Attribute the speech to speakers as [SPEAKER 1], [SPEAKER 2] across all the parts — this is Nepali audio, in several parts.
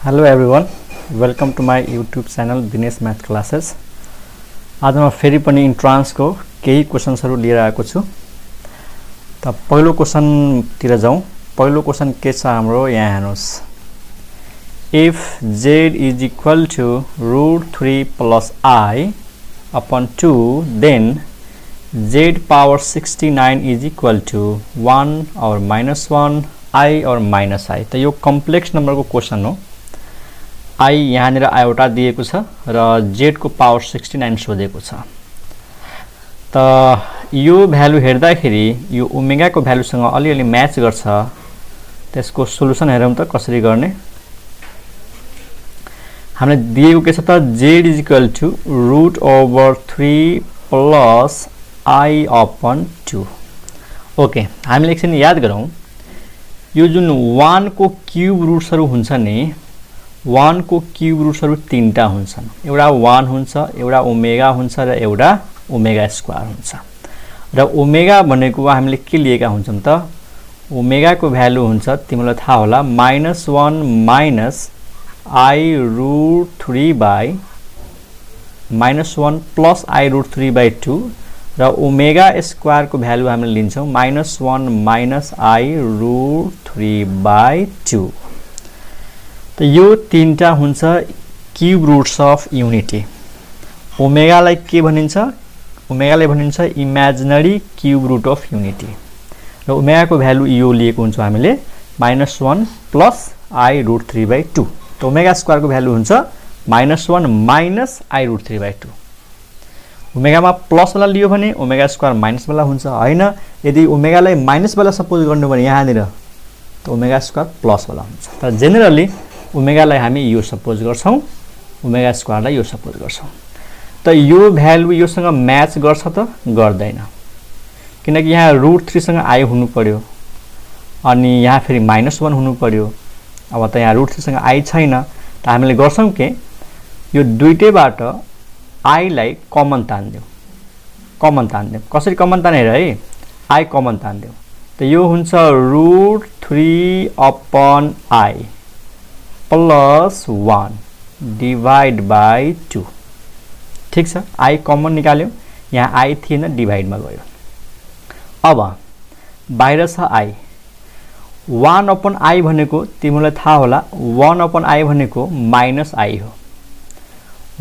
[SPEAKER 1] Hello everyone, welcome to my YouTube channel Dinesh Math Classes. आज म फेरि पनि इन्ट्रान्स को केही क्वेशन्सहरु लिएर आएको छु। त पहिलो क्वेशन तिर जाउँ। पहिलो क्वेशन के छ हाम्रो यहाँ हेर्नुस्। If z is equal to √3 plus I upon 2, then z power 69 is equal to 1 or minus 1, I or minus I. त यो कम्प्लेक्स नम्बर को क्वेशन हो। I यहाँनिर आइवटा दिएको छ र z को पावर 69 सोधेको छ। त यो भ्यालु हेर्दाखेरि यो ओमेगा को भ्यालुसँग अलिअलि म्याच गर्छ। त्यसको सोलुसन हेरौँ त कसरी गर्ने। हामीले दिएको के छ त z is equal to √3 plus I upon 2. Okay, हामीले एकछिन याद गरौँ। यो जुन 1 को क्यूब रुट्सहरु हुन्छ नि, 1 को क्यूब रुट्सहरु तीनटा हुन्छन्। एउटा 1 हुन्छ, एउटा ओमेगा हुन्छ र एउटा ओमेगा स्क्वायर हुन्छ। र ओमेगा भनेको हामीले के लिएका हुन्छौं त, ओमेगा को भ्यालु हुन्छ तिमीलाई थाहा होला -1 minus I√3 by -1 plus I√3/2 र ओमेगा स्क्वायर को भ्यालु हामीले लिन्छौं -1 माइनस I√3/2। त यो तीनटा हुन्छ cube roots of unity. Omega लाई के भनिन्छ? ओमेगा लाई भनिन्छ imaginary cube root of unity. र ओमेगा को भ्यालु यो लिएको हुन्छ हामीले -1 प्लस I√3/2। त ओमेगा स्क्वायर को भ्यालु हुन्छ -1 माइनस I√3/2। ओमेगा मा प्लस वाला लियो भने ओमेगा स्क्वायर माइनस वाला हुन्छ हैन। यदि ओमेगा लाई माइनस वाला सपोज गर्नु भने यहाँनिर त ओमेगा स्क्वायर प्लस वाला हुन्छ। त जेनरली ओमेगा लाई हामी यो सपोज गर्छौं, ओमेगा स्क्वायर लाई यो सपोज गर्छौं। त यो भ्यालु योसँग म्याच गर्छ त गर्दैन, किनकि यहाँ √3 सँग I हुनु पर्यो अनि यहाँ फेरि -1 हुनु पर्यो। अब त यहाँ √3 सँग I छैन, त हामीले गर्छौं के यो दुईटैबाट I लाई कमन तान्दियौ। कमन तान्दियौ कसरी कमन ताने है, I कमन तान्दियौ। त यो हुन्छ √3 upon I plus 1 divide by 2। ठीक छ, I कमन निकाल्यो, यहाँ I थिएन डिवाइड मा गयो। अब बाहिर छ I, 1 upon I भनेको तिमीलाई थाहा होला 1 upon I भनेको माइनस I हो।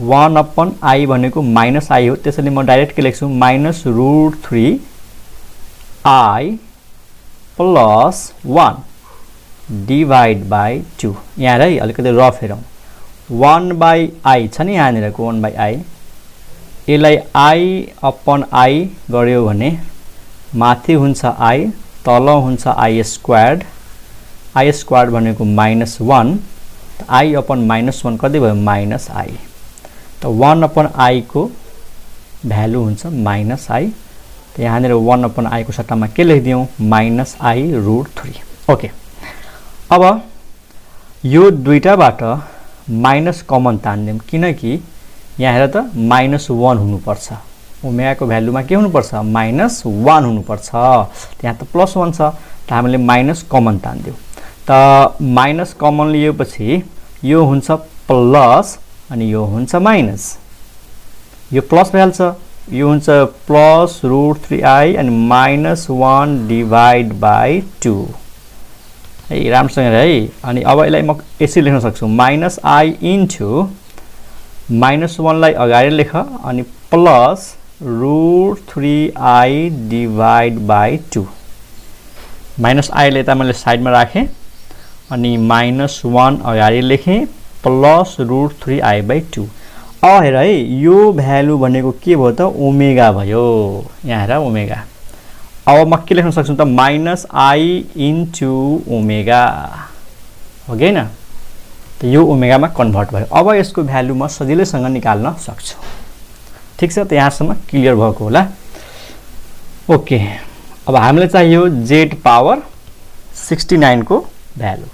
[SPEAKER 1] 1 upon I भनेको माइनस I हो। त्यसैले म डाइरेक्ट के लेख्छु -√3 I प्लस 1 डिवाइड बाइ 2। यहाँ है अलिकति रफ हेरौँ। 1/I छ नि यहाँनिरको 1/I, यसलाई I upon I गर्यो भने माथि हुन्छ I, तल हुन्छ I स्क्वायर्ड। I स्क्वायर्ड भनेको -1, I upon -1 कति भयो -I। त 1 upon I को भ्यालु हुन्छ -I। त यहाँनिर 1 upon I को सट्टामा के लेखिदियौं -I√3। ओके, अब यो दुईटाबाट माइनस कमन तान्दियौं, किनकि यहाँ हेर त -1 हुनुपर्छ। ओमेगा को भ्यालुमा के हुनुपर्छ -1 हुनुपर्छ। त्यहाँ त +1 छ, त हामीले माइनस कमन तान्दियौ। त माइनस कमन लिएपछि यो हुन्छ प्लस अनि यो हुन्छ माइनस। यो प्लस भइहाल्छ, यो हुन्छ प्लस √3I अनि -1 डिवाइड बाइ 2। है राम्रोसँग है। अनि अब यसलाई म यसरी लेख्न सक्छु -I इन्टु -1 लाई अगाडि लेख अनि plus √3I divide by 2। -I लाई त मैले साइडमा राखेँ अनि -1 अगाडि लेखेँ प्लस √3I/2। अब हेर है, यो भ्यालु भनेको के भयो त ओमेगा भयो। यहाँ हेर ओमेगा। अब म के लेख्न सक्छु त -I इन्टु ओमेगा हो कि हैन। त यो ओमेगा मा कन्भर्ट भयो। अब यसको भ्यालु म सजिलैसँग निकाल्न सक्छु। ठीक छ, त यहाँसम्म क्लियर भएको होला। ओके, अब हामीले चाहियो z पावर 69 को value.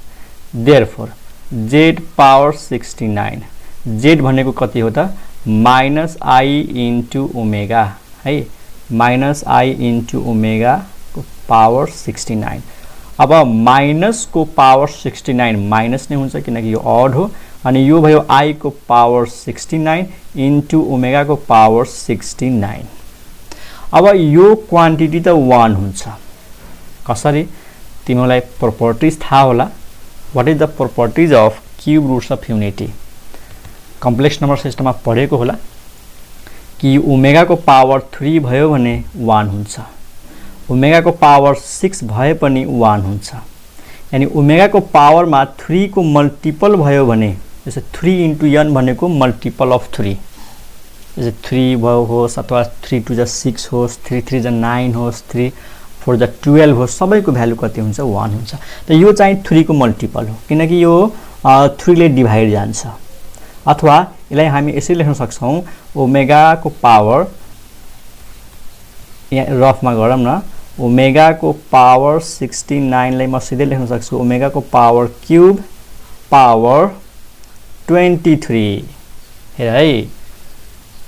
[SPEAKER 1] Therefore z power 69, z भनेको कति हो त -I इन्टु ओमेगा है, -I इन्टु ओमेगा को पावर 69। अब माइनस को पावर 69 माइनस नै हुन्छ किनकि यो अड हो अनि यो भयो I को पावर 69 इन्टु ओमेगा को पावर 69। अब यो क्वान्टिटी त 1 हुन्छ। कसरी तिमीलाई प्रोपर्टिज थाहा होला। What is the properties of cube roots of unity? Complex number सिस्टममा पढेको होला कि ओमेगा को पावर 3 भयो भने 1 हुन्छ, ओमेगा को पावर 6 भए पनि 1 हुन्छ। यानी ओमेगा को पावर मा 3 को मल्टिपल भयो भने जैसे 3 इन्टु n भनेको मल्टिपल अफ 3, जैसे 3 भयो होस् अथवा 3 टू 6 होस्, 3 3 9 होस्, 3 4 12 होस्, सबैको भ्यालु कति हुन्छ? 1 हुन्छ। त यो चाहिँ 3 को मल्टिपल हो किनकि यो 3 ले डिभाइड जान्छ। अथवा यसलाई हामी यसरी लेख्न सक्छौं ओमेगा को पावर, यहाँ रफमा गरौँ न, ओमेगा को पावर 69 लाई म सिधै लेख्न सक्छु ओमेगा को पावर क्यूब पावर 23। हेर है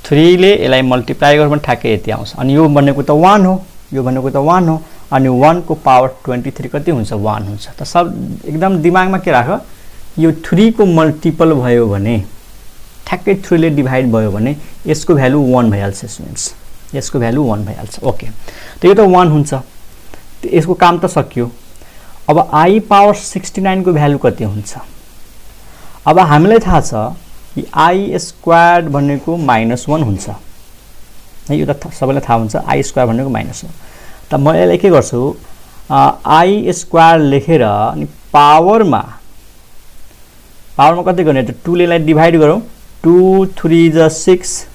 [SPEAKER 1] 3 ले यसलाई मल्टिप्लाई गर्नु ठ्याक्कै यति आउँछ अनि यो भनेको त 1 हो, यो भनेको त 1 हो अनि 1 को पावर 23 कति हुन्छ? 1 हुन्छ। त सब एकदम दिमागमा के राख, यो 3 को मल्टिपल भयो भने ठ्याक्कै 3 ले डिभाइड भयो भने यसको भ्यालु 1 भइहाल्छ स्टुडेन्ट्स, यसको भ्यालु 1 भइहाल्छ। ओके, त यो त 1 हुन्छ, यसको काम त सकियो। अब I पावर 69 को भ्यालु कति हुन्छ? अब हामीलाई थाहा छ कि I स्क्वायर्ड भनेको -1 हुन्छ है, यो त सबैलाई थाहा हुन्छ I स्क्वायर भनेको -1। त म यसलाई के गर्छु, I स्क्वायर लेखेर अनि पावरमा कति गर्ने त 2 ले यसलाई डिभाइड गरौँ, 2 3 जा 6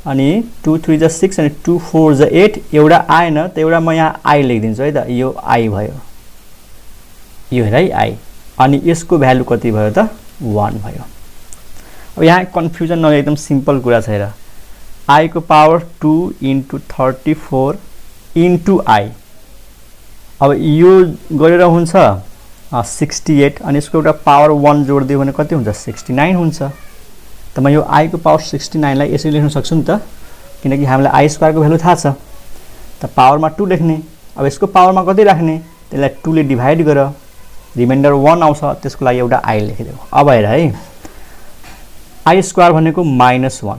[SPEAKER 1] अनि 2 3 जा 6 अनि 2 4 जा 8, एउटा आएन त एउटा म यहाँ I लेखिदिन्छु है त, यो I भयो, यो हेर है I, अनि यसको भ्यालु कति भयो त? 1 भयो। अब यहाँ कन्फ्युजन नले, एकदम सिम्पल कुरा छ। हेर I को पावर 2 इन्टु 34 इन्टु I, अब यो गरेर हुन्छ 68 अनि यसको एउटा पावर 1 जोड्दियो भने कति हुन्छ? 69 हुन्छ। त म यो I को पावर 69 लाई यसरी लेख्न सक्छु नि त, किनकि हामीलाई I स्क्वायर को भ्यालु थाहा छ। त पावरमा 2 लेख्ने, अब यसको पावरमा कति राख्ने? त्यसलाई 2 ले डिभाइड गर, रिमाइन्डर 1 आउँछ, त्यसको लागि एउटा I लेखिदेऊ। अब हेर है I स्क्वायर भनेको -1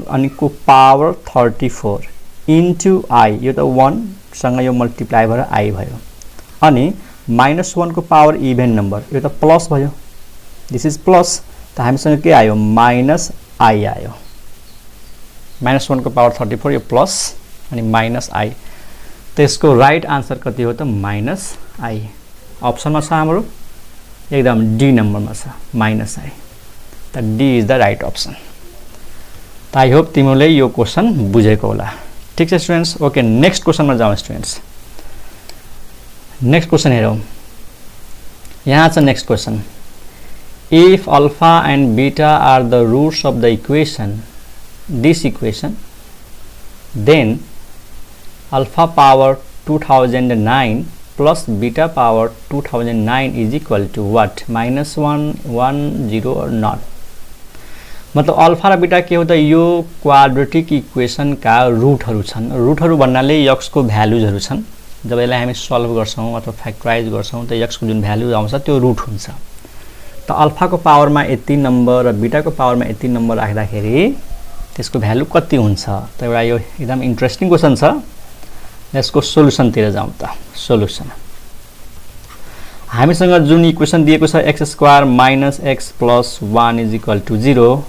[SPEAKER 1] अनि को पावर 34 इन्टु I, यो त 1 सँग यो मल्टिप्लाई भएर I भयो अनि -1 को पावर इभेन नम्बर, यो त प्लस भयो, दिस इज प्लस। त हामीसँग के आयो? -I आयो। -1 को पावर 34 यो प्लस अनि -I, त यसको राइट आन्सर कति हो त? -I। अप्सनमा छ हाम्रो, एकदम डी नम्बरमा छ -I, त D is the right option. त आई होप तिमीले यो क्वेशन बुझेको होला। ठीक छ स्टुडेन्ट्स। ओके, नेक्स्ट क्वेशनमा जाउँ स्टुडेन्ट्स। नेक्स्ट क्वेशन हेरौँ, यहाँ छ next question. If alpha and beta are the roots of the equation, this equation, then alpha power 2009 plus beta power 2009 is equal to what? -1, 1, 0 or not? मतलब अल्फा र बीटा के हो त? यो क्वाड्रेटिक इक्वेसन का रुटहरु छन्। रुटहरु भन्नाले x को भ्यालुजहरु छन्। जब यसलाई हामी सल्भ गर्छौं अथवा फ्याक्टराइज गर्छौं त x को जुन भ्यालु आउँछ त्यो रुट हुन्छ। त अल्फा को पावरमा यति नम्बर र बीटा को पावरमा यति नम्बर राख्दाखेरि त्यसको भ्यालु कति हुन्छ? त एउटा यो एकदम इन्ट्रेस्टिङ क्वेशन छ। यसको सोलुसन तिर जाउँ त। सोलुसन हामीसँग जुन इक्वेसन दिएको छ x² - x + 1 = 0,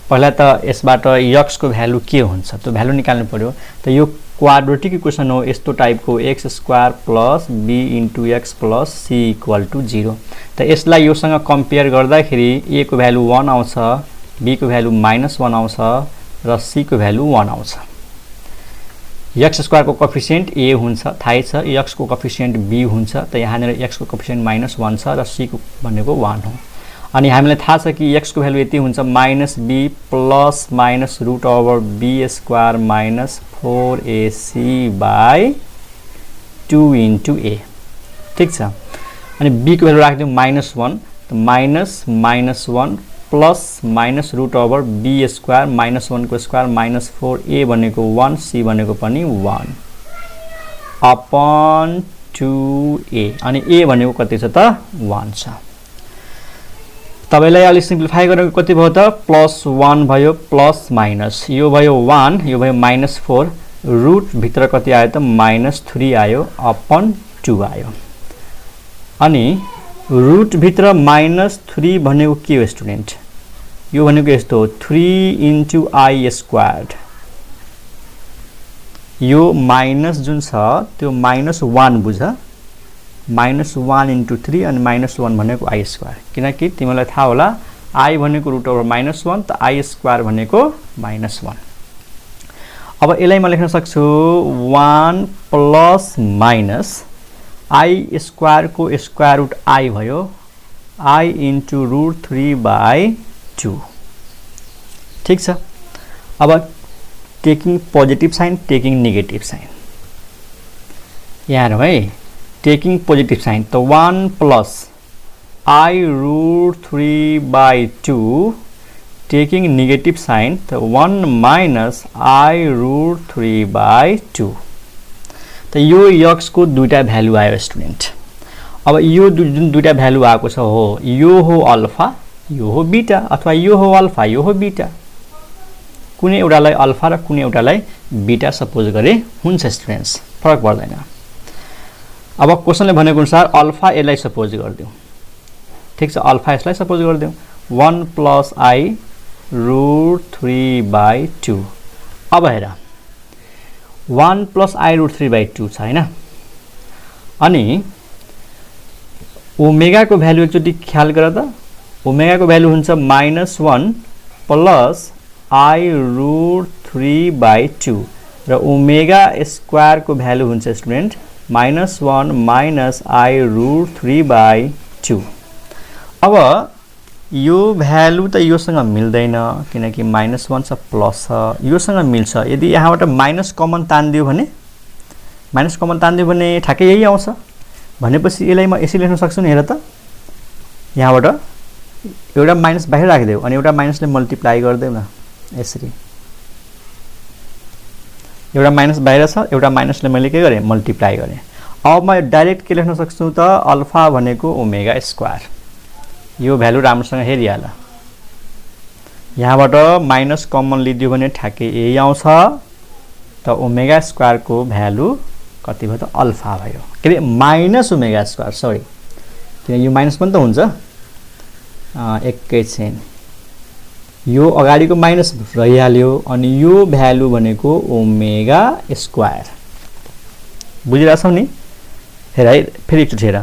[SPEAKER 1] पहिला त यसबाट x को भ्यालु के हुन्छ त्यो भ्यालु निकाल्नु पर्यो। त यो क्वाड्रेटिक इक्वेसन हो, यस्तो टाइपको x² + b * x + c = 0। त यसलाई योसँग कम्पेयर गर्दाखेरि a को भ्यालु 1 आउँछ, b को भ्यालु -1 आउँछ र c को भ्यालु 1 आउँछ। x² को कोएफिसिएन्ट a हुन्छ, थाहै छ, x को कोएफिसिएन्ट b हुन्छ। त यहाँनेर x को कोएफिसिएन्ट -1 छ र c को भनेको 1 हो। अनि हामीलाई थाहा छ कि x को भ्यालु यति हुन्छ -b + -√b² - 4ac/2 * a। ठीक छ। अनि b को भ्यालु राख्दियौ -1, त -1 प्लस -√b² -1 को स्क्वायर -4a भनेको 1, c भनेको पनि 1 / 2a अनि a भनेको कति छ त 1 छ। तपाईलाई अलि सिम्प्लिफाई गरेको कति भयो त +1 भयो प्लस माइनस यो भयो 1 यो भयो -4 रुट भित्र कति आयो त -3 आयो अपन 2 आयो अनि रुट भित्र -3 भनेको के हो स्टुडेन्ट यो भनेको यस्तो 3 * i²। यो माइनस जुन छ त्यो -1 बुझ -1 * 3 अनि -1 भनेको i² किनकि तिमीलाई थाहा होला i भनेको √(-1) त i² भनेको -1। अब यसलाई म लेख्न सक्छु 1 प्लस माइनस i² को स्क्वायर रुट i भयो i * √3/2 ठीक छ। अब taking positive sign taking negative sign यहाँ है टेकिङ पोजिटिभ साइन त 1 plus i √3/2 taking negative sign त 1 माइनस i √3/2 त यो x को दुईटा भ्यालु आयो स्टुडेन्ट। अब यो जुन दुईटा भ्यालु आएको छ हो यो हो अल्फा यो हो बीटा अथवा यो हो अल्फा यो हो बीटा कुनै एउटालाई अल्फा र कुनै एउटालाई बीटा सपोज गरे हुन्छ स्टुडेन्ट्स फरक पर्दैन। अब क्वेशनले भनेको अनुसार अल्फा यसलाई सपोज गर्दियौ ठीक छ अल्फा यसलाई सपोज गर्दियौ 1 प्लस i √3/2 अब हेर 1 प्लस i √3/2 छ हैन अनि ओमेगा को भ्यालु एकचोटी ख्याल गर त ओमेगा को भ्यालु हुन्छ -1 प्लस i √3/2 र ओमेगा स्क्वायर को भ्यालु हुन्छ स्टुडेन्ट -1 माइनस i √3/2। अब यो भ्यालु त योसँग मिल्दैन किनकि -1 छ प्लस छ योसँग मिल्छ यदि यहाँबाट माइनस कमन तान्दियो भने ठ्याक्कै यही आउँछ भनेपछि यसलाई म यसरी लेख्न सक्छु नि हेर त यहाँबाट एउटा माइनस बाहिर राखिदेऊ अनि एउटा माइनसले मल्टिप्लाई गर्देऊ न यसरी एउटा माइनस बाहिर छ एउटा माइनसले मैले के गरे मल्टिप्लाई गरे। अब म डाइरेक्ट के लेख्न सक्छु त अल्फा भनेको ओमेगा स्क्वायर यो भ्यालु राम्रोसँग हेरिहाल यहाँबाट माइनस कमन लिदियो भने ठ्याक्कै यही आउँछ त ओमेगा स्क्वायर को भ्यालु कति भयो त अल्फा भयो के रे माइनस ओमेगा स्क्वायर सरी किन यो माइनस पनि त हुन्छ एकैछिन यो अगाडिको माइनस रहिहाल्यो अनि यो भ्यालु भनेको ओमेगा स्क्वायर बुझिरहेछौ नि हेर है फेरि एकचोटि हेर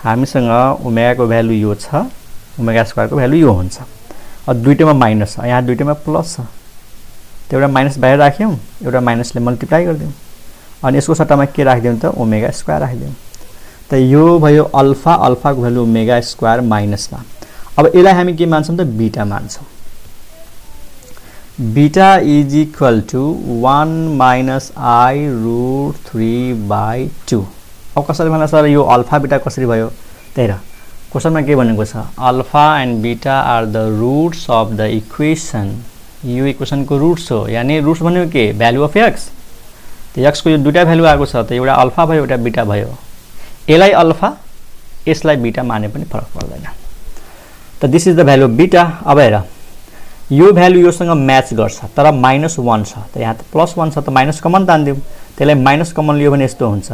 [SPEAKER 1] हामीसँग ओमेगा को भ्यालु यो छ ओमेगा स्क्वायर को भ्यालु यो हुन्छ अब दुईटैमा माइनस छ यहाँ दुईटैमा प्लस छ त एउटा माइनस बाहिर राख्यौं एउटा माइनसले मल्टिप्लाई गर्दियौ अनि यसको सट्टामा के राख्दियौ त ओमेगा स्क्वायर राख्दियौ त यो भयो अल्फा अल्फा को भ्यालु ओमेगा स्क्वायर माइनसमा। अब यसलाई हामी के मान्छौं त बीटा मान्छौं beta is equal to 1 minus i √3/2। अब कसरी भन्ला सर यो अल्फा बीटा कसरी भयो त हेर क्वेशनमा के भनेको छ alpha and beta are the roots of the equation यो इक्वेसन को रूट्स हो यानी रूट्स भनेको के भ्यालु अफ x त x को यो दुईटा भ्यालु आएको छ त एउटा अल्फा भयो एउटा बीटा भयो यसलाई अल्फा यसलाई बीटा माने पनि फरक पर्दैन त this is the value of beta. अब हेर यो भ्यालु योसँग म्याच गर्छ तर -1 छ त यहाँ त +1 छ त माइनस कमन तान्दियौ त्यसलाई माइनस कमन लियो भने यस्तो हुन्छ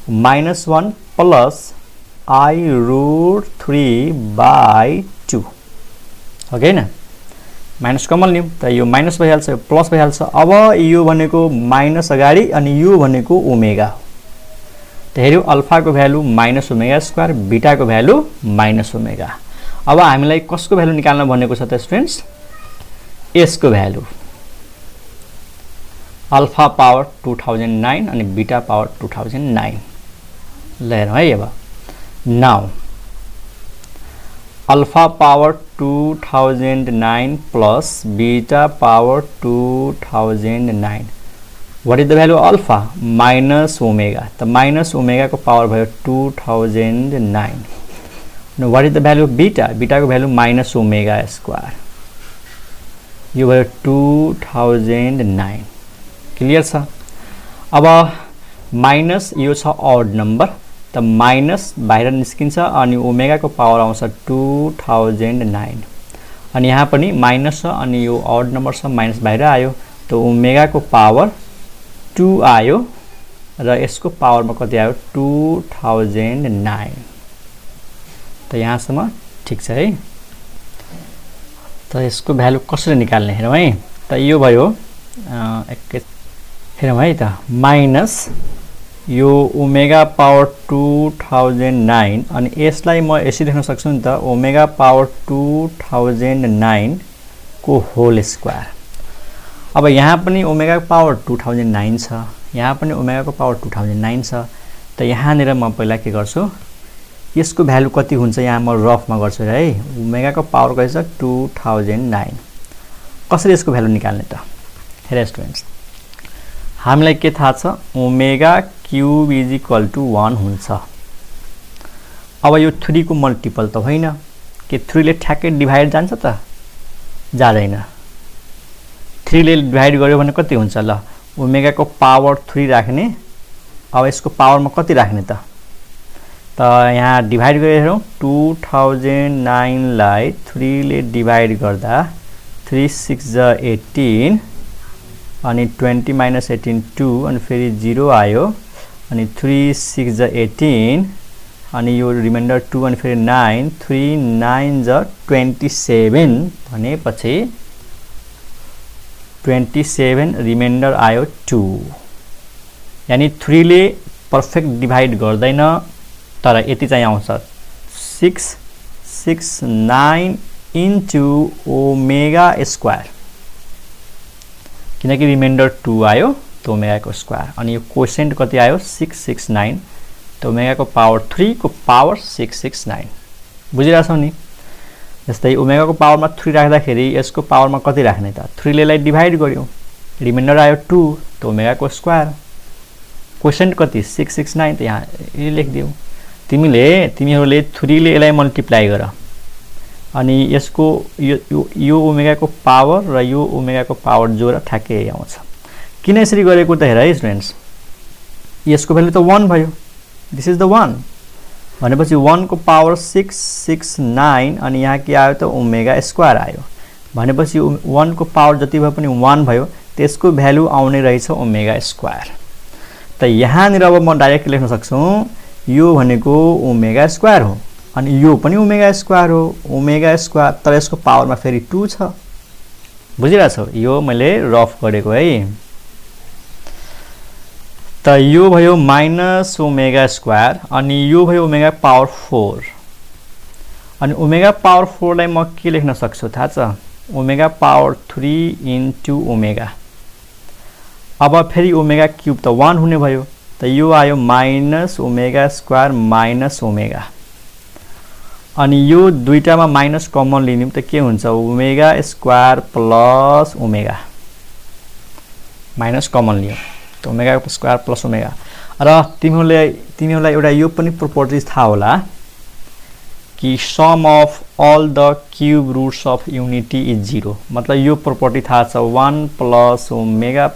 [SPEAKER 1] -1 प्लस i √3/2 हो कि हैन माइनस कमन लियौ त यो माइनस भइहाल्छ यो प्लस भइहाल्छ। अब यो भनेको माइनस अगाडि अनि यो भनेको ओमेगा हो त हेर्यौ अल्फा को value minus omega square beta को भ्यालु माइनस ओमेगा। अब हामीलाई कसको भ्यालु निकाल्न भनेको छ त स्टुडेन्ट्स s को भ्यालु अल्फा पावर 2009 अनि बीटा पावर 2009 ल हेरौँ है। अब now alpha power 2009 plus beta power 2009 what is the value of alpha minus omega the minus omega को पावर भयो 2009 now what is the value of beta beta को value minus omega square यो भयो 2009 क्लियर छ। अब माइनस यो छ ऑड नंबर त माइनस बाहिर निस्किन्छ अनि ओमेगाको पावर आउँछ 2009 अनि यहाँ पनि माइनस छ अनि यो ऑड नम्बर छ माइनस बाहिर आयो त ओमेगाको पावर 2 आयो र यसको पावरमा कति आयो 2009 त यहाँसम्म ठीक छ है। त यसको भ्यालु कसरी निकाल्ने हेरौँ है। त यो भयो हेरौँ है त माइनस यो ओमेगा पावर 2009 अनि यसलाई म यसरी लेख्न सक्छु नि त ओमेगा पावर 2009 को होल स्क्वायर। अब यहाँ पनि ओमेगा पावर 2009 छ यहाँ पनि ओमेगाको पावर 2009 छ त यहाँनिर म पहिला के गर्छु यसको भ्यालु कति हुन्छ यहाँ म रफमा गर्छु है। ओमेगाको पावर कति छ 2009 कसरी यसको भ्यालु निकाल्ने त हेर स्टुडेन्ट्स हामीलाई के थाहा छ omega cube is equal to 1 हुन्छ। अब यो 3 को मल्टिपल त होइन के 3 ले ठ्याक्कै डिभाइड जान्छ त जाँदैन 3 ले डिभाइड गर्यो भने कति हुन्छ ल ओमेगाको पावर 3 राख्ने अब यसको पावरमा कति राख्ने त यहाँ डिभाइड गरेर हेरौँ 2009 लाई 3 ले डिभाइड गर्दा 3 6 जा 18 अनि 20 माइनस 18 2 अनि फेरि 0 आयो अनि 3 6 जा 18 अनि यो रिमाइन्डर 2 अनि फेरि 9 3 9 जा 27 भनेपछि 27 रिमाइन्डर आयो 2 यानी 3 ले पर्फेक्ट डिभाइड गर्दैन तर यति चाहिँ आउँछ 669 इन्टु ओमेगा स्क्वायर किनकि रिमाइन्डर 2 आयो त ओमेगाको स्क्वायर अनि यो कोसेन्ट कति आयो 669 त ओमेगाको पावर 3 को पावर 669 बुझिरहेछौ नि। जस्तै ओमेगाको पावरमा 3 राख्दाखेरि यसको पावरमा कति राख्ने त 3 ले लाई डिभाइड गर्यो रिमाइन्डर आयो 2 त ओमेगाको स्क्वायर कोसेन्ट कति 669 त यहाँ यो लेखिदिऊ तिमीहरूले 3 ले यसलाई मल्टिप्लाई गर अनि यसको यो ओमेगाको पावर र यो ओमेगाको पावर जोड ठ्याक्कै आउँछ। किन यसरी गरेको त हेर है स्टुडेन्ट्स यसको भ्यालु त 1 भयो दिस इज द 1 भनेपछि 1 को पावर 669 अनि यहाँ के आयो त ओमेगा स्क्वायर आयो भनेपछि 1 को पावर जति भए पनि 1 भयो त्यसको भ्यालु आउने रहेछ ओमेगा स्क्वायर। त यहाँनिर अब म डाइरेक्ट लेख्न सक्छु यो भनेको ओमेगा स्क्वायर हो अनि यो पनि ओमेगा स्क्वायर हो ओमेगा स्क्वायर तर यसको पावरमा फेरि 2 छ बुझिरहेछौ यो मैले रफ गरेको है। त यो भयो माइनस ओमेगा स्क्वायर अनि यो भयो ओमेगा पावर 4 अनि ओमेगा पावर 4 लाई म के लेख्न सक्छु थाहा छ ओमेगा पावर 3 इन्टु ओमेगा अब फेरि ओमेगा क्यूब त 1 हुने भयो त यो आयो minus omega square minus omega अनि यो दुईटामा माइनस कमन लिनु त के हुन्छ omega square plus omega minus common लियो त ओमेगा स्क्वायर प्लस ओमेगा र तिमीहरूलाई एउटा यो पनि प्रोपर्टिज थाहा होला कि sum of all the cube roots of unity is 0 मतलब यो प्रोपर्टी थाहा छ 1 plus omega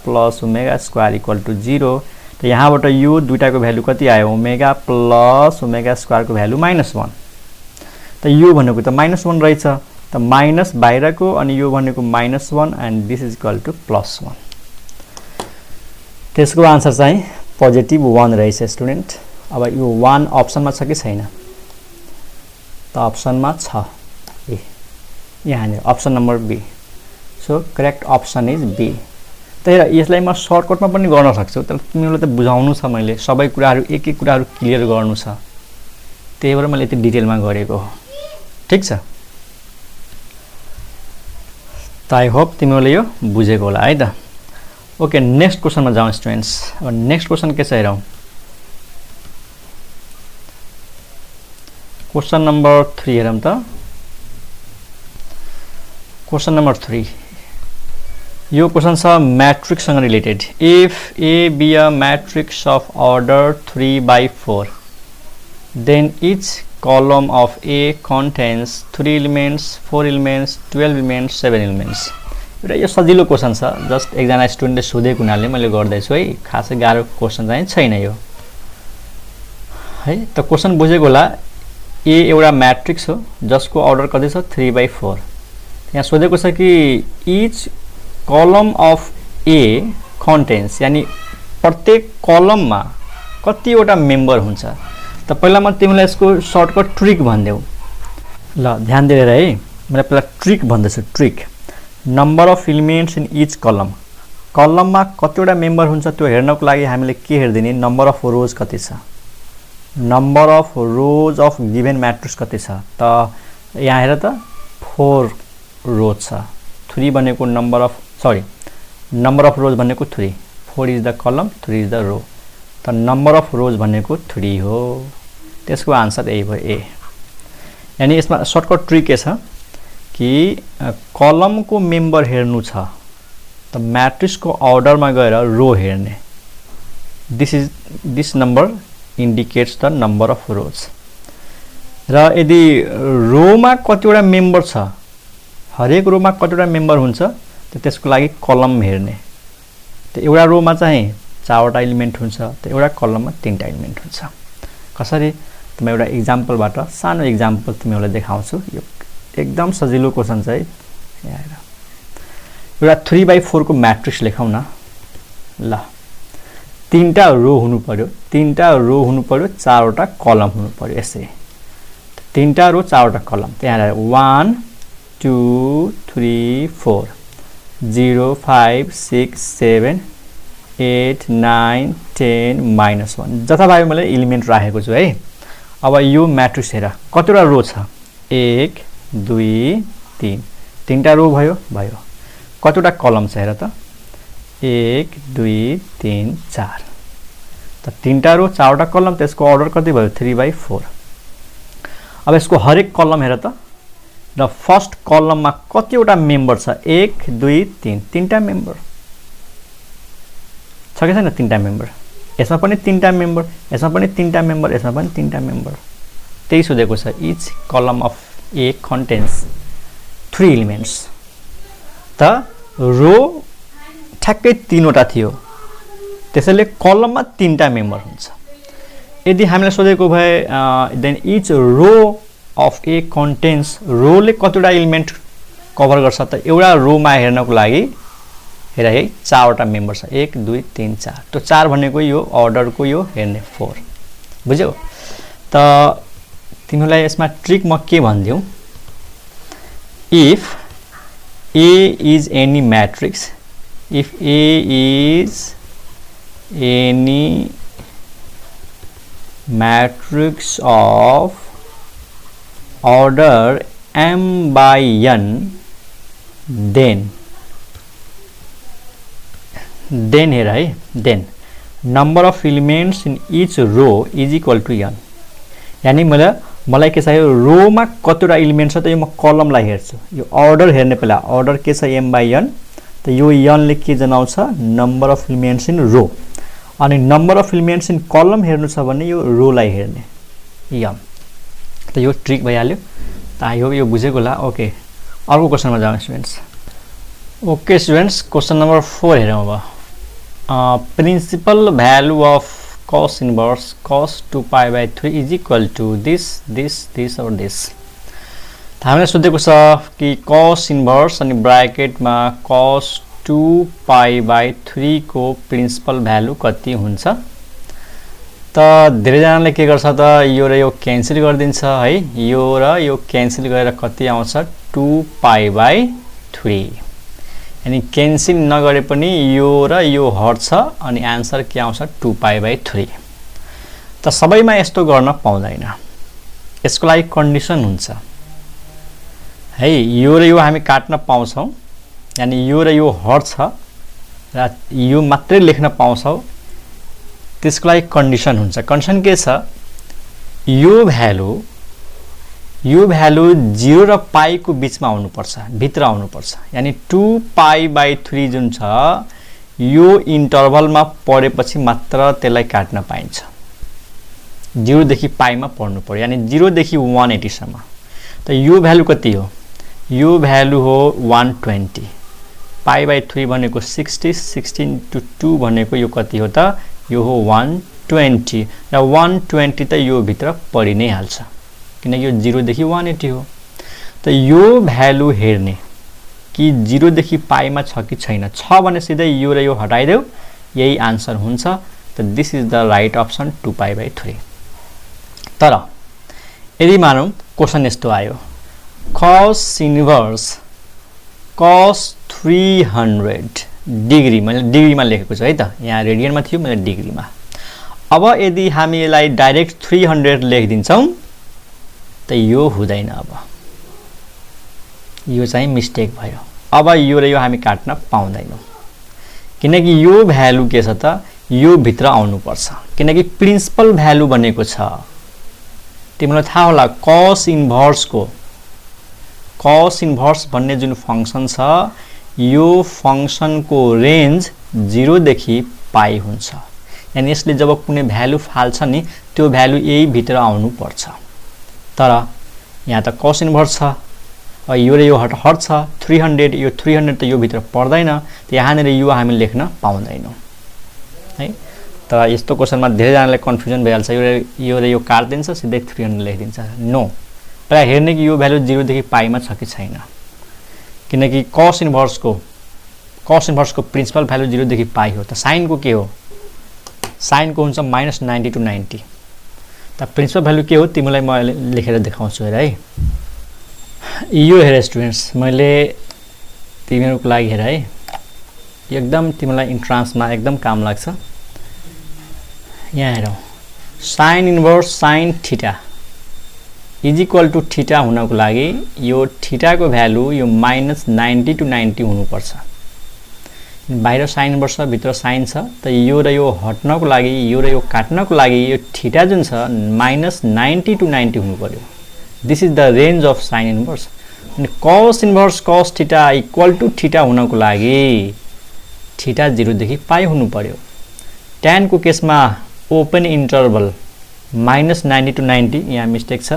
[SPEAKER 1] square equal to 0 त यहाँबाट यो दुईटाको भ्यालु कति आयो ओमेगा प्लस ओमेगा स्क्वायर को भ्यालु -1 त यो भनेको त -1 रहेछ त माइनस बाहिरको अनि यो भनेको -1 and this is equal to +1 त्यसको आन्सर चाहिँ पोजिटिभ 1 रहेछ स्टुडेन्ट। अब यो 1 अप्सनमा छ कि छैन त अप्सनमा छ ए यहाँ option number B so correct option is B. त हेर यसलाई म सर्टकटमा पनि गर्न सक्छु तर तिमीलाई त बुझाउनु छ मैले सबै कुराहरु एक एक कुराहरु क्लियर गर्नु छ त्यही भएर मैले यति डिटेलमा गरेको हो ठीक छ। त आई होप तिमीले यो बुझेको होला है त। ओके नेक्स्ट क्वेशनमा जाउँ स्टुडेन्ट्स। अब नेक्स्ट क्वेशन के छ हेरौँ क्वेशन नम्बर 3 हेरौँ त। क्वेशन नम्बर 3 यो क्वेशन छ मैट्रिक्स सँग related. If A be a matrix of order 3/4 then each column of A contains 3 elements 4 elements 12 elements 7 elements। एउटा यो सजिलो क्वेशन छ जस्ट एकजना स्टुडेन्टले सोधेको हुनाले मैले गर्दै छु है खासै गाह्रो क्वेशन चाहिँ छैन यो है त क्वेशन बुझेको होला ए एउटा म्याट्रिक्स हो जसको अर्डर कति छ 3/4 यहाँ सोधेको छ कि इच कलम अफ ए कन्टेन्स यानी प्रत्येक कलममा कतिवटा मेम्बर हुन्छ त पहिला म तिमीलाई यसको सर्टकट ट्रिक भन्देऊ ल ध्यान दिएर है मैले पहिला ट्रिक भन्दैछु trick number of elements in each कलम कलममा कतिवटा मेम्बर हुन्छ त्यो हेर्नको लागि हामीले के हेर्दिने नम्बर अफ रोज कति छ number of rows of given matrix कति छ त यहाँ हेर त 4 रोज छ 3 भनेको नम्बर अफ रोज भनेको 3 4 इज द कलम 3 इज द रो त नम्बर अफ रोज भनेको 3 हो त्यसको आन्सर यही भयो ए यानी यसमा सर्टकट ट्रिक के छ कि कलमको मेम्बर हेर्नु छ त म्याट्रिक्सको अर्डरमा गएर रो हेर्ने this number indicates the number of rows र यदि रोमा कतिवटा मेम्बर छ हरेक रोमा कतिवटा मेम्बर हुन्छ त त्यसको लागि कलम हेर्ने त एउटा रोमा चाहिँ 4वटा एलिमेन्ट हुन्छ त एउटा कलममा 3टा एलिमेन्ट हुन्छ कसरी त म एउटा एक्जाम्पलबाट सानो एक्जाम्पल तिमीहरूलाई देखाउँछु यो एकदम सजिलो क्वेशन छ है यहाँ हेर एउटा 3/4 को म्याट्रिक्स लेखौँ न ल 3टा रो हुनु पर्यो 4वटा कलम हुनु पर्यो यसै 3टा रो 4वटा कलम त्यहाँ 1 2 3 4 0 5 6 7 8 9 10 -1 जथाभावी मैले एलिमेन्ट राखेको छु है अब यो म्याट्रिक्स हेर कतिवटा रो छ 1 2 3 3टा रो भयो कतिवटा कलम छ हेर त 1 2 3 4 त 3टा रो 4वटा कलम त्यसको अर्डर कति भयो 3/4 अब यसको हरेक कलम हेर त र फर्स्ट कलममा कतिवटा मेम्बर छ 1 2 3 3टा मेम्बर छ कि छैन 3टा मेम्बर यसमा पनि 3टा मेम्बर यसमा पनि 3टा मेम्बर यसमा पनि 3टा मेम्बर त्यही सोधेको छ इच कलम अफ ए कन्टेन्स 3 एलिमेन्ट्स त रो ठ्याक्कै 3वटा थियो त्यसैले कलममा 3टा मेम्बर हुन्छ यदि हामीले सोधेको भए then each row of A contains रोले कतिवटा एलिमेन्ट कभर गर्छ त एउटा रोमा हेर्नको लागि हेर है 4वटा मेम्बर छ 1 2 3 4 त्यो 4 भनेको यो अर्डरको यो हेर्ने 4 बुझ्यौ त तिमीलाई यसमा ट्रिक म के भन्दिउ if A is any matrix if A is any matrix of order m by n then here है then number of elements in each row is equal to n यानी मलाई के चाहियो रोमा कतिवटा एलिमेन्ट छ त यो म कलमलाई हेर्छु यो अर्डर हेर्ने पहिला अर्डर के छ m by n त यो n ले के जनाउँछ नम्बर अफ एलिमेन्ट्स इन रो अनि नम्बर अफ एलिमेन्ट्स इन कलम हेर्नु छ भने यो रो लाई हेर्ने m त यो ट्रिक भइहाल्यो त आई होप यो बुझेको होला ओके अर्को क्वेशनमा जाउँ students okay students question number 4 हेरौँ अब principal value of cos inverse cos 2 pi by 3 is equal to this or this हामीले सोधेको छ कि cos inverse अनि ब्र्याकेटमा cos 2 pi by 3 को प्रिन्सिपल भ्यालु कति हुन्छ त धेरै जनाले के गर्छ त यो र यो क्यान्सल गरिदिन्छ है यो र यो क्यान्सल गरेर कति आउँछ 2 pi by 3 यानी क्यान्सल नगरे पनि यो र यो हट्छ अनि आन्सर के आउँछ 2 pi by 3 त सबैमा यस्तो गर्न पाउँदैन यसको लागि कन्डिसन हुन्छ है यो र यो हामी काट्न पाउँछौं यानी यो र यो हट्छ र यो मात्रै लेख्न पाउँछौं त्यसको लागि कन्डिसन हुन्छ कन्डिसन के छ यो भ्यालु 0 र पाई को बीचमा आउनु पर्छ भित्र आउनु पर्छ यानी 2 pi by 3 जुन छ यो इन्टरभलमा परेपछि मात्र त्यसलाई काट्न पाइन्छ 0 देखि पाई मा पढ्नु पर्यो यानी 0 देखि 180 सम्म त यो भ्यालु कति हो यो भ्यालु हो 120 पाई by 3 भनेको 60 16 to 2 भनेको यो कति हो त यो हो 120 120 र 120 त यो भित्र परि नै हाल्छ किनकि यो 0 देखि 180 हो। त यो भ्यालु हेर्ने कि 0 देखि पाई मा छ कि छैन, छ भने सिधै यो र यो हटाइदेऊ, यही आन्सर हुन्छ। त this is the right option 2π/3। तर यदि मानौं क्वेशन यस्तो आयो, cos इन्भर्स cos 300 डिग्री, मैले डिग्रीमा लेखेको छु है त, यहाँ रेडियनमा थियो, मैले डिग्रीमा। अब यदि हामी यसलाई डाइरेक्ट 300 लेखिदिन्छौं त यो हुँदैन, अब यो चाहिँ मिस्टेक भयो। अब यो र यो हामी काट्न पाउँदैनौं किनकि यो भ्यालु के छ त, यो भित्र आउनु पर्छ किनकि प्रिन्सिपल भ्यालु बनेको छ। तिमीलाई थाहा होला cos इन्भर्स भन्ने जुन फंक्सन छ, यो फंक्सनको रेन्ज 0 देखि पाई हुन्छ। यानी यसले जब कुनै भ्यालु फाल्छ नि, त्यो भ्यालु यही भित्र आउनु पर्छ। तर यहाँ त cos इन्भर्स छ, यो र यो हट्छ, 300, यो 300 त यो भित्र पर्दैन, त यहाँनिर यो हामी लेख्न पाउँदैनौं है। तर यस्तो क्वेशनमा धेरैजनालाई कन्फ्युजन भइहाल्छ, यो र यो काट्दिन्छ, सिधै 300 लेखिदिन्छ। नो, पहिला हेर्ने कि यो भ्यालु 0 देखि पाई मा छ कि छैन, किनकि cos इन्भर्सको प्रिन्सिपल भ्यालु 0 देखि पाई हो। त साइनको के हो, साइनको हुन्छ -90 to 90। त प्रिन्सिपल भ्यालु के हो तिमीलाई म लेखेर देखाउँछु हेर है। यो हेर स्टुडेन्ट्स, मैले तिमीहरुको लागि हेर है, एकदम तिमीलाई इन्ट्रान्समा एकदम काम लाग्छ। यहाँ हेरौ, sine inverse sine theta is equal to theta हुनको लागि यो थीटाको भ्यालु यो -90 to 90 हुनुपर्छ। बाहिर साइन इन्भर्स छ, भित्र साइन छ, त यो र यो हट्नको लागि, यो र यो काट्नको लागि यो थीटा जुन छ -90 to 90 हुनु पर्यो। This is the range of sine inverse. अनि cos inverse cos theta equal to theta हुनको लागि थीटा 0 देखि पाई हुनु पर्यो। tan को केसमा ओपन इन्टरभल -90 to 90, यहाँ मिस्टेक छ,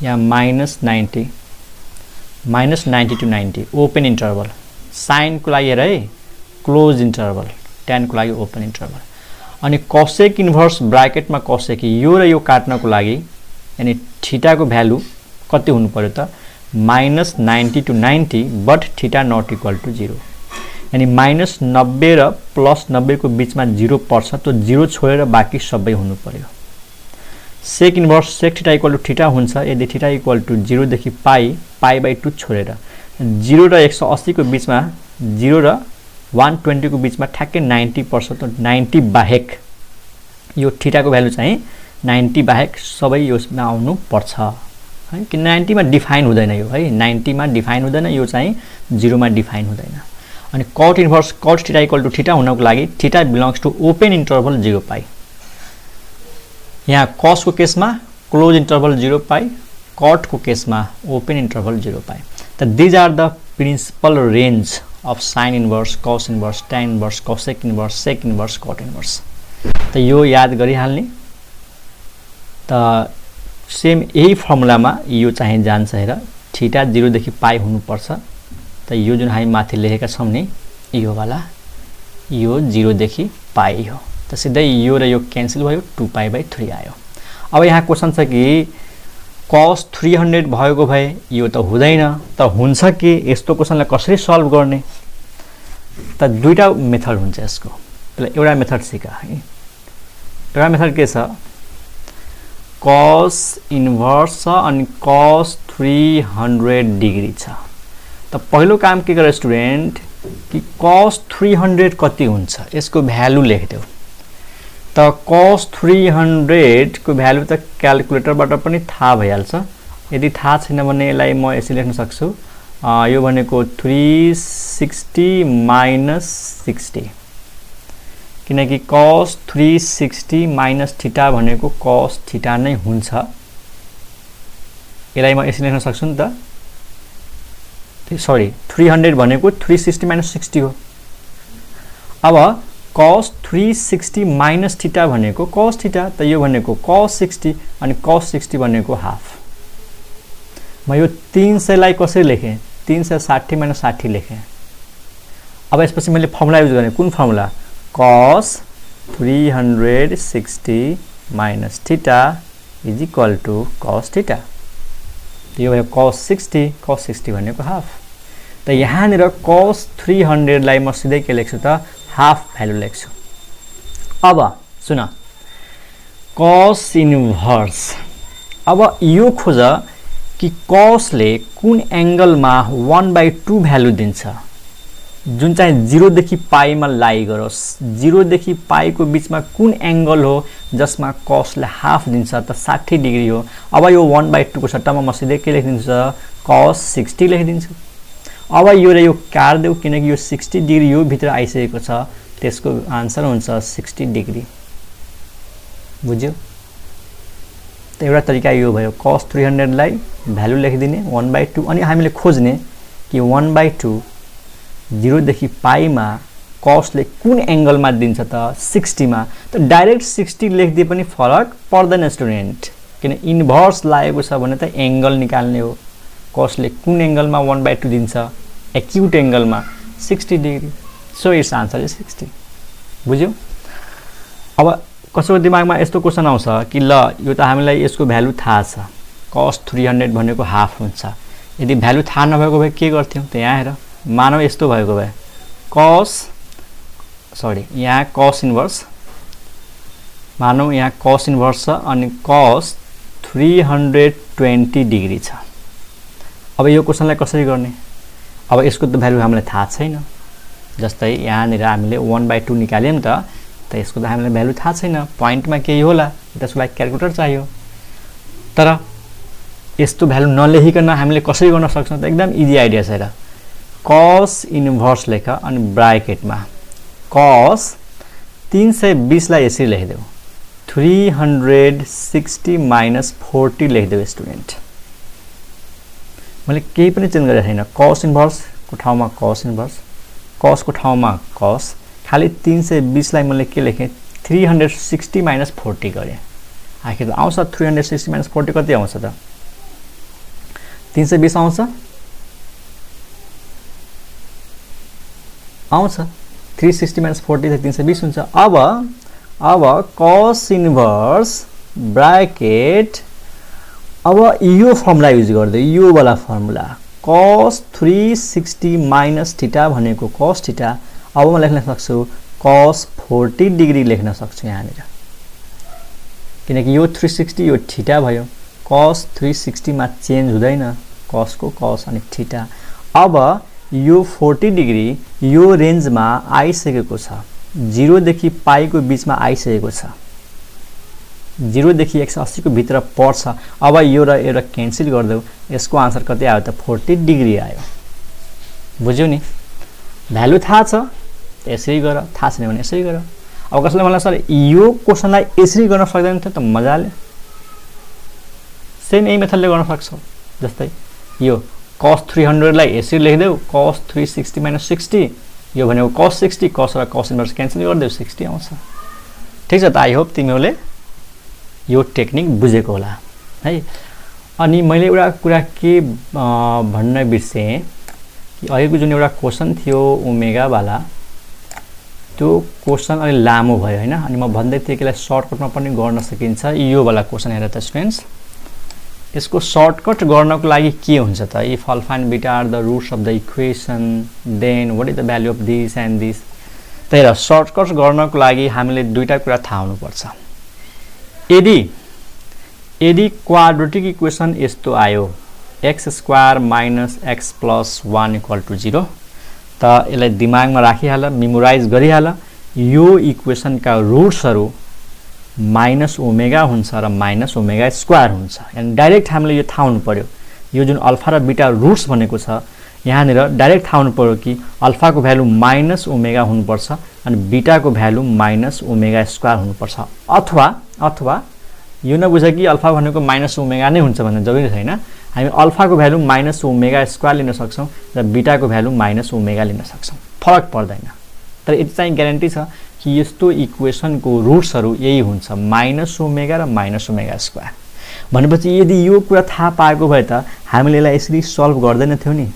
[SPEAKER 1] यहाँ -90 to 90 ओपन इन्टरभल। साइन को लागि हेर है, क्लोज इन्टरभल, tan को लागि ओपन इन्टरभल। अनि cosec इन्भर्स ब्राकेटमा cosec, यो र यो काट्नको लागि यानी थीटा को भ्यालु कति हुनु पर्यो त, -90 to 90 but theta not equal to 0। यानी -90 र +90 को बीचमा 0 पर्छ, तो 0 छोडेर बाँकी सबै हुनु पर्यो। Sec inverse sec theta equal to theta हुन्छ यदि थीटा इक्वल टु 0 देखि पाई/2 छोडेर 0 र 180 को बीचमा, 0 र 120 को बीचमा ठ्याक्कै 90 पर्छ, त 90 बाहेक यो थीटा को भ्यालु चाहिँ 90 बाहेक सबै यसमा आउनु पर्छ है, कि 90 मा डिफाइन हुँदैन यो है, 90 मा डिफाइन हुँदैन, यो चाहिँ 0 मा डिफाइन हुँदैन। अनि cot inverse cot theta equal to theta हुनको लागि theta belongs to open interval 0 pi. यहाँ cos को केसमा क्लोज इन्टरभल 0 पाई, cot को केसमा ओपन इन्टरभल 0 पाई। त these are the principal range of sine inverse cos inverse tan inverse cosec inverse sec inverse cot inverse. त यो याद गरिहाल्ने। त सेम यही फर्मुलामा यो चाहिँ जान्छ हेर, थीटा 0 देखि पाई हुनुपर्छ। त यो जुन हामी माथि लेखेका छौं नि, यो वाला यो 0 देखि पाई हो। त सिधै यो र यो क्यान्सल भयो, 2π/3 आयो। अब यहाँ क्वेशन छ कि cos 300 भएको भए यो त हुँदैन, त हुन्छ कि यस्तो क्वेशनलाई कसरी सल्भ गर्ने? त दुईटा मेथड हुन्छ यसको। पहिला एउटा मेथड सिका है। एउटा मेथड के छ, cos इन्भर्स छ अनि cos 300 डिग्री छ। त पहिलो काम के गर स्टुडेन्ट कि cos 300 कति हुन्छ यसको भ्यालु लेख्देऊ। त cos 300 को भ्यालु त क्याल्कुलेटरबाट पनि थाहा भइहाल्छ। यदि थाहा छैन भने यसलाई म यसरी लेख्न सक्छु, यो भनेको 360 - 60, किनकि cos 360 माइनस थीटा भनेको cos थीटा नै हुन्छ। यसलाई म यसरी लेख्न सक्छु नि त, सरी 300 भनेको 360 - 60 हो। अब cos 360 माइनस थीटा भनेको cos थीटा, त यो भनेको cos 60 अनि cos 60 भनेको हाफ। म यो 300 लाई कसरी लेखेँ, 360 - 60 लेखेँ। अब यसपछि मैले फर्मुला युज गर्ने, कुन formula, cos 360 minus theta is equal to cos theta. यो भयो cos 60 भनेको हाफ। त यहाँनिर cos 300 लाई म सिधै के लेख्छु त हाफ भ्यालु लेख्छु। अब सुन cos इन्भर्स, अब यो खोज कि cos ले कुन एंगलमा 1/2 भ्यालु दिन्छ जुन चाहिँ 0 देखि पाई मा लाई गरोस्। 0 देखि पाई को बीचमा कुन एंगल हो जसमा cos ले हाफ दिन्छ त 60 डिग्री हो। अब यो 1/2 को सट्टामा म सिधै के लेखिदिन्छु cos 60 लेखिदिन्छु। अब यो र यो काट देऊ किनकि यो 60 डिग्री यो भित्र आइसकेको छ, त्यसको आन्सर हुन्छ 60 डिग्री। बुझ्यो? त एउटा तरिका यो भयो cos 300 लाई भ्यालु लेखिदिने 1/2 अनि हामीले खोज्ने कि 1/2 0 देखि पाई मा cos ले कुन एंगलमा दिन्छ त 60 मा। त डाइरेक्ट 60 लेख्दै पनि फरक पर्दैन स्टुडेन्ट, किन इन्भर्स लागेको छ भने त एंगल निकाल्ने हो। cos ले कुन एंगलमा 1/2 दिन्छ, एक्युट एंगलमा 60 degree. So it's answer is 60। बुझ्यो? अब कसैको दिमागमा यस्तो क्वेशन आउँछ कि ल यो त हामीलाई यसको भ्यालु थाहा छ, cos 300 भनेको हाफ हुन्छ। यदि भ्यालु थाहा नभएको भए के गर्थ्यौ त यहाँ हेर, मानव यस्तो भएको भए यहाँ cos इन्भर्स, मानौ यहाँ cos इन्भर्स छ अनि cos 320 डिग्री छ। अब यो क्वेशनलाई कसरी गर्ने? अब यसको त भ्यालु हामीलाई थाहा छैन। जस्तै यहाँनिर हामीले 1/2 निकाल्यौं त यसको त हामीलाई भ्यालु थाहा छैन, पोइन्टमा केही होला, त्यसको लागि क्याल्कुलेटर चाहियो। तर यस्तो भ्यालु नलेखिकन हामीले कसरी गर्न सक्छौं त एकदम इजी आइडिया छ। हेर, cos इन्भर्स लेख अनि ब्राकेटमा cos 320 लाई यसरी लेखिदेऊ, 360 माइनस 40 लेखिदेऊ स्टुडेन्ट। मैले केही पनि चेन्ज गरेको छैन, cos इन्भर्स को ठाउँमा cos इन्भर्स, cos को ठाउँमा cos, खाली 320 लाई मैले के लेखेँ 360 माइनस 40 गरे। आखिर आउँछ 360 माइनस 40 कति आउँछ त 320 आउँछ, आउँछ 360 माइनस 40 त 320 हुन्छ। अब cos इन्भर्स ब्राकेट, अब यो फर्मुला युज गर्दै यो वाला फर्मुला cos 360 माइनस थीटा भनेको cos थीटा। अब म लेख्न सक्छु cos 40 डिग्री लेख्न सक्छु यहाँनिर, किनकि यो 360 यो थीटा भयो। cos 360 मा चेन्ज हुँदैन, cos को cos अनि थीटा। अब यो 40 डिग्री यो रेन्जमा आइसकेको छ, 0 देखि पाई को बीचमा आइसकेको छ, 0 देखि 180 को भित्र पर्छ। अब यो र एउटा क्यान्सल गर्देऊ, यसको आन्सर कति आयो त 40 डिग्री आयो। बुझ्यौ नि? भ्यालु थाहा छ यसरी गर, थाहा छैन भने यसरी गर। अब कसैले मलाई सर यो क्वेशनलाई यसरी गर्न सक्दैन त मजाले सेम यही मेथडले गर्न सक्छौ। जस्तै यो cos 300 लाई यसरी लेखिदेऊ, cos 360 माइनस 60, यो भनेको cos 60, cos र cos इन्भर्स क्यान्सल गर्देऊ 60 आउँछ। ठीक छ त? आई होप तिमीहरूले यो टेक्निक बुझेको होला है। अनि मैले एउटा कुरा के भन्न बिर्सेँ कि अहिलेको जुन एउटा क्वेशन थियो ओमेगा वाला, त्यो क्वेशन अलि लामो भयो हैन, अनि म भन्दै थिएँ कि यसलाई सर्टकटमा पनि गर्न सकिन्छ। यो वाला क्वेशन हेर त स्टुडेन्ट्स, यसको सर्टकट गर्नको लागि के हुन्छ त, if alpha and beta are the roots of the equation then what is the value of this and this. त हेर, सर्टकट गर्नको लागि हामीले दुईटा कुरा थाहा हुनुपर्छ। यदि क्वाड्रेटिक इक्वेसन यस्तो आयो x² minus x plus 1 equal to 0, त यसलाई दिमागमा राखिहाल, मेमोराइज गरिहाल। यो इक्वेसनका रुट्सहरू माइनस ओमेगा हुन्छ र माइनस ओमेगा स्क्वायर हुन्छ। अनि डाइरेक्ट हामीले यो थाहा हुनु पर्यो, यो जुन अल्फा र बीटा रुट्स भनेको छ यहाँनिर डाइरेक्ट थाहा हुनु पर्यो कि अल्फाको भ्यालु माइनस ओमेगा हुनुपर्छ अनि बीटाको भ्यालु माइनस ओमेगा स्क्वायर हुनुपर्छ। अथवा यो नबुझ कि अल्फा भनेको माइनस ओमेगा नै हुन्छ भन्ने जरुरी छैन। हामी अल्फाको भ्यालु माइनस ओमेगा स्क्वायर लिन सक्छौं र बीटाको भ्यालु माइनस ओमेगा लिन सक्छौं, फरक पर्दैन। तर यति चाहिँ ग्यारेन्टी छ कि यस्तो इक्वेसनको रुट्सहरू यही हुन्छ, माइनस ओमेगा र माइनस ओमेगा स्क्वायर। भनेपछि यदि यो कुरा थाहा पाएको भए त हामीले यसलाई यसरी सल्भ गर्दैन थियौ नि,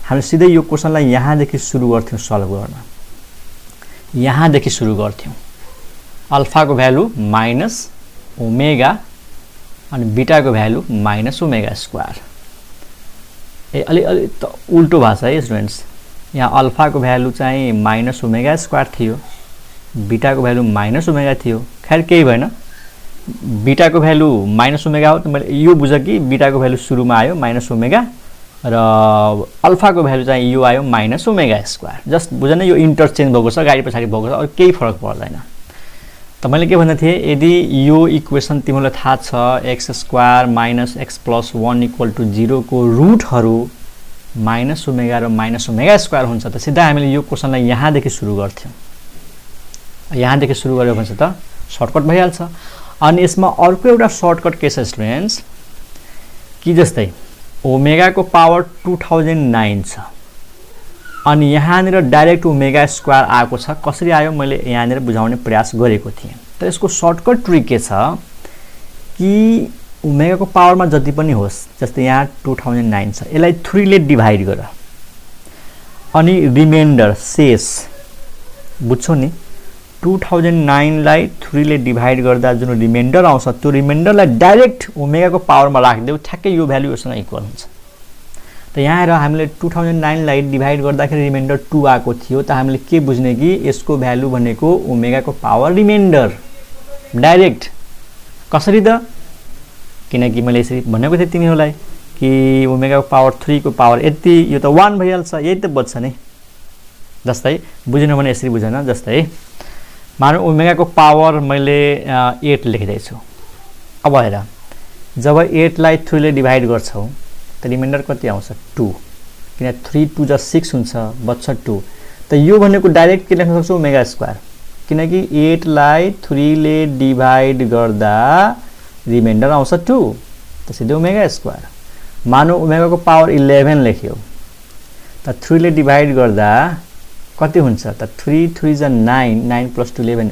[SPEAKER 1] हामी सिधै यो क्वेशनलाई यहाँदेखि सुरु गर्थ्यौं सल्भ गर्न, यहाँदेखि सुरु गर्थ्यौं। अल्फाको भ्यालु माइनस ओमेगा अनि बीटाको भ्यालु माइनस ओमेगा स्क्वायर। अलि त उल्टो भएको छ है स्टुडेन्ट्स। यहाँ अल्फाको भ्यालु चाहिँ माइनस ओमेगा स्क्वायर थियो, बीटाको भ्यालु माइनस ओमेगा थियो। खैर केही भएन, बीटाको भ्यालु माइनस ओमेगा हो त मैले यो बुझ कि बीटाको भ्यालु सुरुमा आयो माइनस ओमेगा र अल्फाको भ्यालु चाहिँ यो आयो माइनस ओमेगा स्क्वायर। जस्ट बुझ न, यो इन्टरचेन्ज भएको छ, गाडी पछाडि भएको छ, अरू केही फरक पर्दैन। त मैले के भन्दै थिएँ, यदि यो इक्वेसन तिमीलाई थाहा छ x square minus x plus 1 equal to 0 को रुटहरू माइनस ओमेगा र माइनस ओमेगा स्क्वायर हुन्छ त सिधा हामीले यो क्वेसनलाई यहाँदेखि सुरु गर्थ्यौँ। यहाँदेखि सुरु गर्यो भने त सर्टकट भइहाल्छ। अनि यसमा अर्को एउटा सर्टकट के छ स्टुडेन्ट्स कि जस्तै ओमेगाको पावर 2009 छ अनि यहाँनिर डाइरेक्ट ओमेगा स्क्वायर आएको छ। कसरी आयो मैले यहाँनिर बुझाउने प्रयास गरेको थिएँ। त यसको सर्टकट ट्रिक के छ कि ओमेगाको पावरमा जति पनि होस्, जस्तै यहाँ 2009 छ, यसलाई 3 ले डिभाइड गर अनि रिमाइन्डर शेष बुझ्छौ नि, 2009 लाई 3 ले डिभाइड गर्दा जुन रिमाइन्डर आउँछ त्यो रिमाइन्डरलाई डाइरेक्ट ओमेगाको पावरमा राखिदेऊ, ठ्याक्कै यो भ्यालु योसँग इक्वल हुन्छ। त यहाँ हेर, हामीले 2009 लाई डिभाइड गर्दाखेरि रिमाइन्डर 2 आएको थियो, त हामीले के बुझ्ने कि यसको भ्यालु भनेको ओमेगाको पावर रिमाइन्डर डाइरेक्ट। कसरी त, किनकि मैले यसरी भनेको थिएँ तिमीहरूलाई कि ओमेगाको पावर 3 को पावर यति, यो त 1 भइहाल्छ, यही त बच्छ नि। जस्तै बुझ्नु भने यसरी बुझ्न, जस्तै मानौ ओमेगाको पावर मैले 8 लेखिदिएछु। अब हेर, जब 8 लाई 3 ले डिभाइड गर्छौ त रिमाइन्डर कति आउँछ 2, किन 3 2 जा 6 हुन्छ, बच्छ 2। त यो भनेको डाइरेक्ट के लेख्न सक्छौ ओमेगा स्क्वायर, किनकि 8 लाई 3 ले डिभाइड गर्दा रिमाइन्डर आउँछ 2, त सिधै ओमेगा स्क्वायर। मानौ ओमेगाको पावर 11 लेख्यौ त 3 ले डिभाइड गर्दा कति हुन्छ त 3 3 जा 9, 9 प्लस 2 11,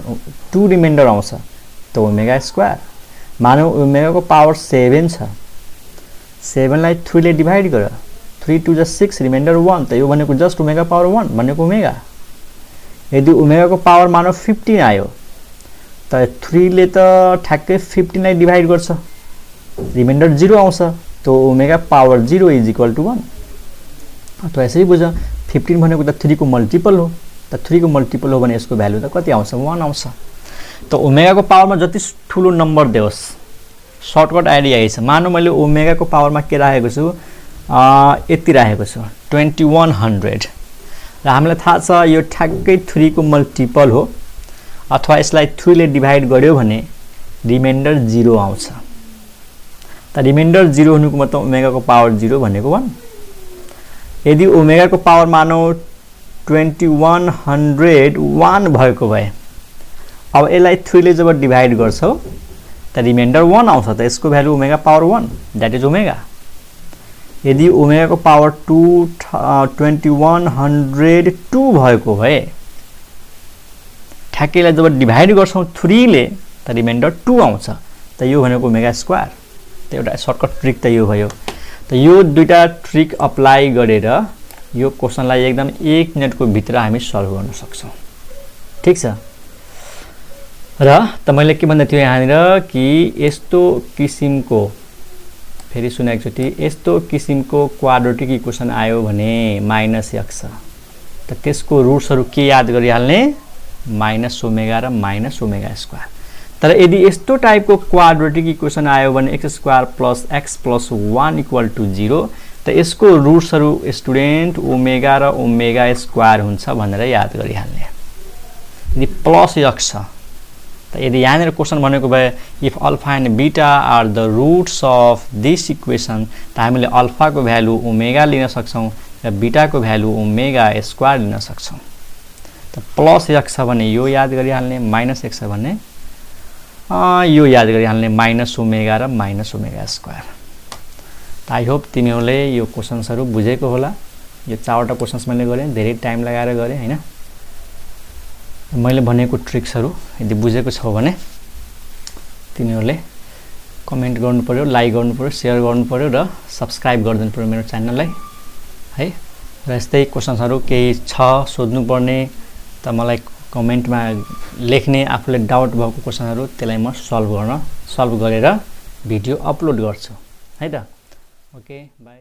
[SPEAKER 1] 2 रिमाइन्डर आउँछ त ओमेगा स्क्वायर। मानौ ओमेगाको पावर 7 छ, 7 लाई 3 ले डिभाइड गर, 3 2 जा 6, रिमाइन्डर 1, त यो भनेको जस्ट ओमेगा पावर 1 भनेको ओमेगा। यदि ओमेगाको पावर मानौ 15 आयो त 3 ले त ठ्याक्कै 15 लाई डिभाइड गर्छ, रिमाइन्डर 0 आउँछ, त omega power 0 is equal to 1। त यसरी बुझ, 15 भनेको त 3 को मल्टिपल हो, त 3 को मल्टिपल हो भने यसको भ्यालु त कति आउँछ 1 आउँछ। त ओमेगाको पावरमा जति ठुलो नम्बर देओस्, सर्टकट आइडिया यही छ। मानौ मैले ओमेगाको पावरमा के राखेको छु, यति राखेको छु 2100 र हामीलाई थाहा छ यो ठ्याक्कै 3 को मल्टिपल हो, अथवा यसलाई 3 ले डिभाइड गर्यो भने रिमाइन्डर 0 आउँछ। त रिमाइन्डर 0 हुनुको मतलब ओमेगाको पावर 0 भनेको 1। यदि ओमेगाको पावर मानौ 2101 भएको भए, अब यसलाई 3 ले जब डिभाइड गर्छौ त रिमाइन्डर 1 आउँछ, त यसको value omega power 1, that is omega. यदि ओमेगाको पावर 2102 भएको भए, ठ्याक्कैलाई जब डिभाइड गर्छौं 3 ले त रिमाइन्डर 2 आउँछ, त यो भनेको ओमेगा स्क्वायर। त एउटा सर्टकट ट्रिक त यो भयो। त यो दुईटा ट्रिक अप्लाई गरेर यो क्वेसनलाई एकदम 1 मिनेटको भित्र हामी सल्भ गर्न सक्छौं। ठीक छ र त मैले के भन्दै थिएँ यहाँनिर कि यस्तो किसिमको, फेरि सुन एकचोटि, यस्तो किसिमको क्वाड्रेटिक इक्वेसन आयो भने -x, त त्यसको रुट्सहरू के याद गरिहाल्ने, माइनस ओमेगा र माइनस ओमेगा स्क्वायर। तर यदि यस्तो टाइपको क्वाड्रेटिक इक्वेसन आयो भने x square plus x plus 1 equal to 0, त यसको रुट्सहरू स्टुडेन्ट ओमेगा र ओमेगा स्क्वायर हुन्छ भनेर याद गरिहाल्ने। यदि प्लस x छ, त यदि यहाँनिर क्वेसन भनेको भए if alpha and beta are the roots of this equation, त हामीले अल्फाको भ्यालु ओमेगा लिन सक्छौं र बीटाको भ्यालु ओमेगा स्क्वायर लिन सक्छौं। त प्लस x छ भने यो याद गरिहाल्ने, माइनस x छ भने यो याद गरिहाल्ने, माइनस ओमेगा र माइनस ओमेगा स्क्वायर। त आई होप तिमीहरूले यो क्वेसन्सहरू बुझेको होला। यो 4वटा क्वेसन्स मैले गरेँ, धेरै टाइम लगाएर गरेँ हैन। मैले भनेको ट्रिक्सहरू यदि बुझेको छौ भने तिमीहरूले कमेन्ट गर्नु पर्यो, लाइक गर्नु पर्यो, शेयर गर्नु पर्यो र सब्स्क्राइब गरिदिनु पर्यो मेरो च्यानललाई है। र यस्तै क्वेसन्सहरू केही छ सोध्नु पर्ने त मलाई कमेन्टमा लेख्ने आफूले डाउट भएको क्वेशनहरु त्यसलाई म सल्भ गरेर भिडियो अपलोड गर्छु है त ओके बाइ